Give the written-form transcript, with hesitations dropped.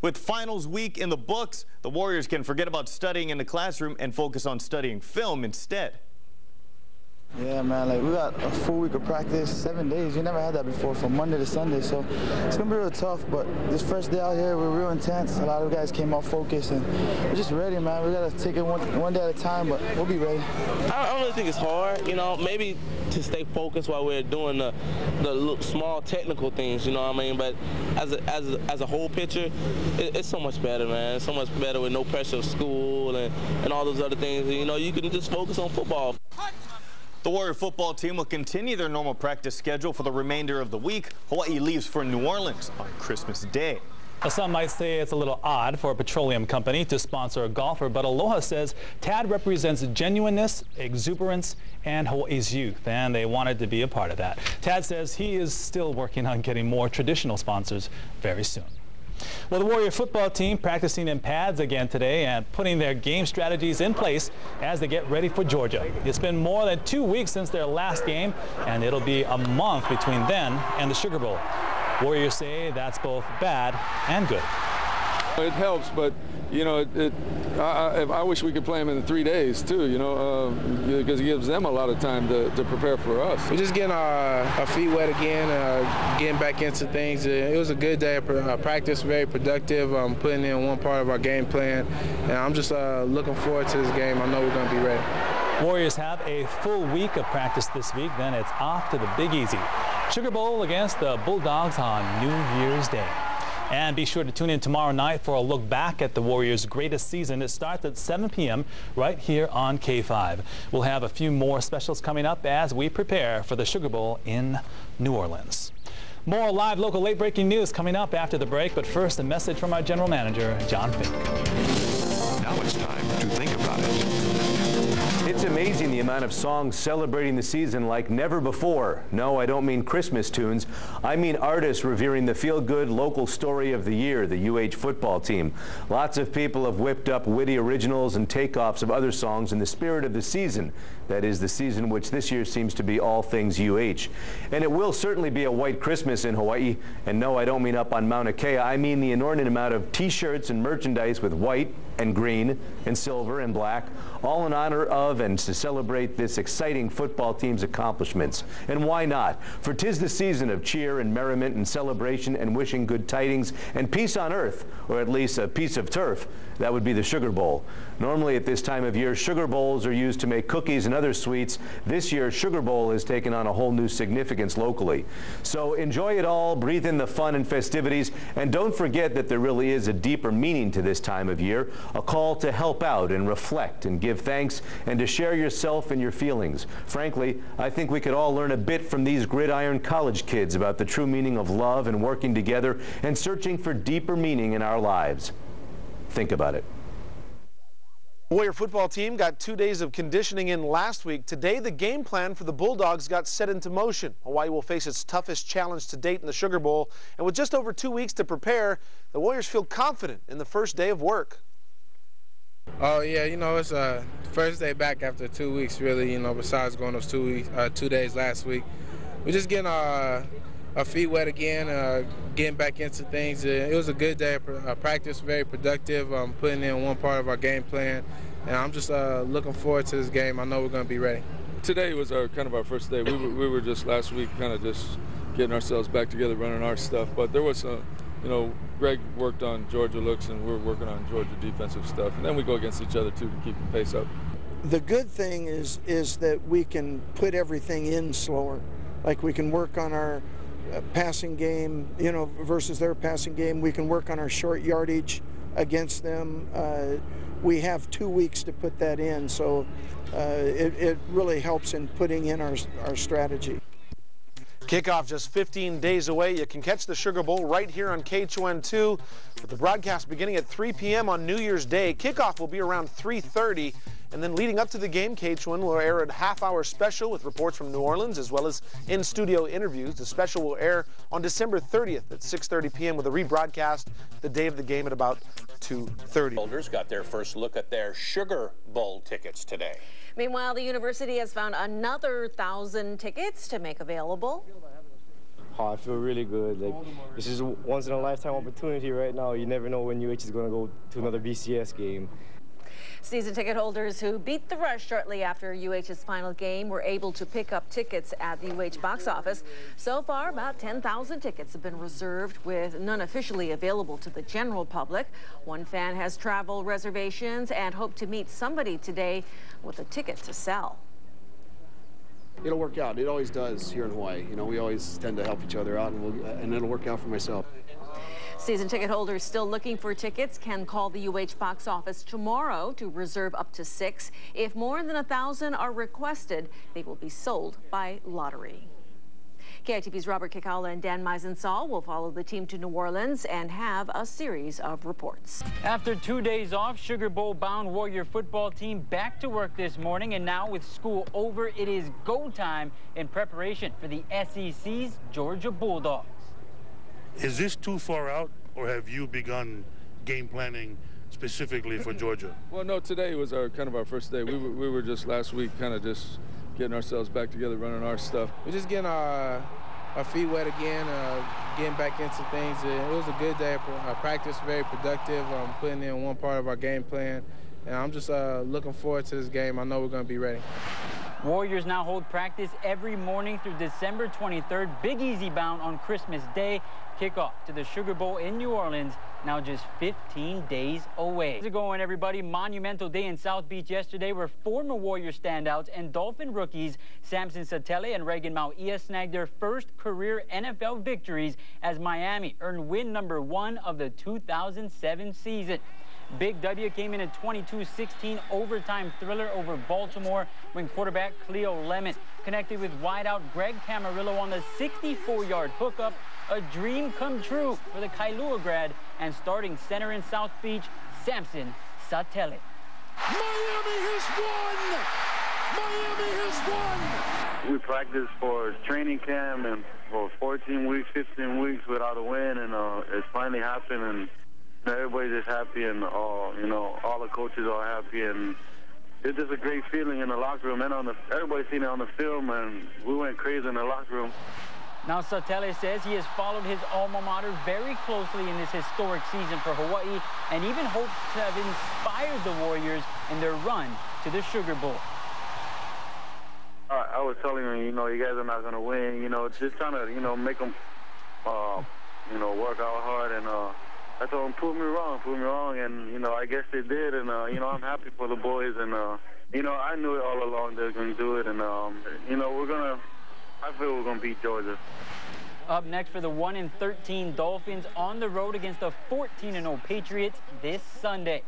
With finals week in the books, the Warriors can forget about studying in the classroom and focus on studying film instead. Yeah, man, like we got a full week of practice, 7 days. We never had that before, from Monday to Sunday, so it's gonna be real tough. But this first day out here, we're real intense. A lot of guys came off focus, and we're just ready, man. We gotta take it one day at a time, but we'll be ready. I don't really think it's hard, you know, maybe to stay focused while we're doing the small technical things, you know what I mean? But as a whole picture, it's so much better, man. It's so much better with no pressure of school and all those other things. You know, you can just focus on football. The Warrior football team will continue their normal practice schedule for the remainder of the week. Hawaii leaves for New Orleans on Christmas Day. Some might say it's a little odd for a petroleum company to sponsor a golfer, but Aloha says Tad represents genuineness, exuberance, and Hawaii's youth, and they wanted to be a part of that. Tad says he is still working on getting more traditional sponsors very soon. Well, the Warrior football team practicing in pads again today and putting their game strategies in place as they get ready for Georgia. It's been more than 2 weeks since their last game, and it'll be a month between then and the Sugar Bowl. Warriors say that's both bad and good. It helps, but you know, I wish we could play them in 3 days too. You know, because it gives them a lot of time to prepare for us. We're just getting our feet wet again, getting back into things. It was a good day of practice, very productive. Putting in one part of our game plan, and I'm just looking forward to this game. I know we're going to be ready. Warriors have a full week of practice this week. Then it's off to the Big Easy. Sugar Bowl against the Bulldogs on New Year's Day. And be sure to tune in tomorrow night for a look back at the Warriors' greatest season. It starts at 7 p.m. right here on K5. We'll have a few more specials coming up as we prepare for the Sugar Bowl in New Orleans. More live local late-breaking news coming up after the break, but first a message from our general manager, John Fink. Now it's time to think about it. It's amazing the amount of songs celebrating the season like never before. No, I don't mean Christmas tunes. I mean artists revering the feel-good local story of the year, the UH football team. Lots of people have whipped up witty originals and takeoffs of other songs in the spirit of the season. That is the season which this year seems to be all things UH. And it will certainly be a white Christmas in Hawaii. And no, I don't mean up on Mauna Kea. I mean the inordinate amount of t-shirts and merchandise with white and green and silver and black, all in honor of and to celebrate this exciting football team's accomplishments. And why not? For 'tis the season of cheer and merriment and celebration and wishing good tidings and peace on earth, or at least a piece of turf. That would be the Sugar Bowl. Normally at this time of year, sugar bowls are used to make cookies and other sweets. This year, Sugar Bowl has taken on a whole new significance locally. So enjoy it all, breathe in the fun and festivities, and don't forget that there really is a deeper meaning to this time of year, a call to help out and reflect and give thanks and to share yourself and your feelings. Frankly, I think we could all learn a bit from these gridiron college kids about the true meaning of love and working together and searching for deeper meaning in our lives. Think about it. Warrior football team got 2 days of conditioning in last week. Today, the game plan for the Bulldogs got set into motion. Hawaii will face its toughest challenge to date in the Sugar Bowl. And with just over 2 weeks to prepare, the Warriors feel confident in the first day of work. Oh, yeah, you know, it's first day back after 2 weeks, really, you know, besides going those 2 days last week. We're just getting our feet wet again, getting back into things. It was a good day of practice, very productive, putting in one part of our game plan. And I'm just looking forward to this game. I know we're going to be ready. Today was kind of our first day. We were just last week kind of just getting ourselves back together, running our stuff. But there was some, you know, Greg worked on Georgia looks, and we're working on Georgia defensive stuff. And then we go against each other, too, to keep the pace up. The good thing is that we can put everything in slower. Like we can work on our passing game, you know, versus their passing game. We can work on our short yardage against them. We have 2 weeks to put that in, so it really helps in putting in our strategy. Kickoff just 15 days away. You can catch the Sugar Bowl right here on KHON2 with the broadcast beginning at 3 p.m. on New Year's Day. Kickoff will be around 3:30. And then leading up to the game, KHON will air a half-hour special with reports from New Orleans as well as in-studio interviews. The special will air on December 30th at 6:30 p.m. with a rebroadcast the day of the game at about 2:30. Holders got their first look at their Sugar Bowl tickets today. Meanwhile, the university has found another 1,000 tickets to make available. Oh, I feel really good. Like, this is a once-in-a-lifetime opportunity right now. You never know when UH is going to go to another BCS game. Season ticket holders who beat the rush shortly after UH's final game were able to pick up tickets at the UH box office. So far, about 10,000 tickets have been reserved, with none officially available to the general public. One fan has travel reservations and hoped to meet somebody today with a ticket to sell. It'll work out. It always does here in Hawaii. You know, we always tend to help each other out, and it'll work out for myself. Season ticket holders still looking for tickets can call the UH box office tomorrow to reserve up to 6. If more than 1,000 are requested, they will be sold by lottery. KITV's Robert Kikaula and Dan Meisensall will follow the team to New Orleans and have a series of reports. After 2 days off, Sugar Bowl-bound Warrior football team back to work this morning, and now with school over, it is go time in preparation for the SEC's Georgia Bulldogs. Is this too far out, or have you begun game planning specifically for Georgia? Well, no, today was our first day. We were just last week kind of just getting ourselves back together, running our stuff. We're just getting our feet wet again, getting back into things. It was a good day. Practice very productive. Putting in one part of our game plan, and I'm just looking forward to this game. I know we're going to be ready. Warriors now hold practice every morning through December 23rd. Big Easy bound on Christmas Day. Kickoff to the Sugar Bowl in New Orleans, now just 15 days away. How's it going, everybody? Monumental day in South Beach yesterday, where former Warrior standouts and Dolphin rookies Samson Satele and Reagan Mauia snagged their first career NFL victories as Miami earned win number 1 of the 2007 season. Big W came in a 22-16 overtime thriller over Baltimore when quarterback Cleo Lemon connected with wideout Greg Camarillo on the 64-yard hookup. A dream come true for the Kailua grad and starting center in South Beach, Samson Satele. Miami has won! Miami has won! We practiced for training camp and for 14 weeks, 15 weeks without a win, and it's finally happened, and everybody's just happy, and all the coaches are happy, and it's just a great feeling in the locker room, and everybody's seen it on the film, and we went crazy in the locker room. Now, Satele says he has followed his alma mater very closely in this historic season for Hawaii, and even hopes to have inspired the Warriors in their run to the Sugar Bowl. I was telling them, you guys are not going to win, just trying to, make them, work out hard, and I told them, prove me wrong, and, I guess they did, and, I'm happy for the boys, and, I knew it all along they were going to do it, and, I feel we're going to beat Georgia. Up next for the 1-13 Dolphins on the road against the 14-0 Patriots this Sunday.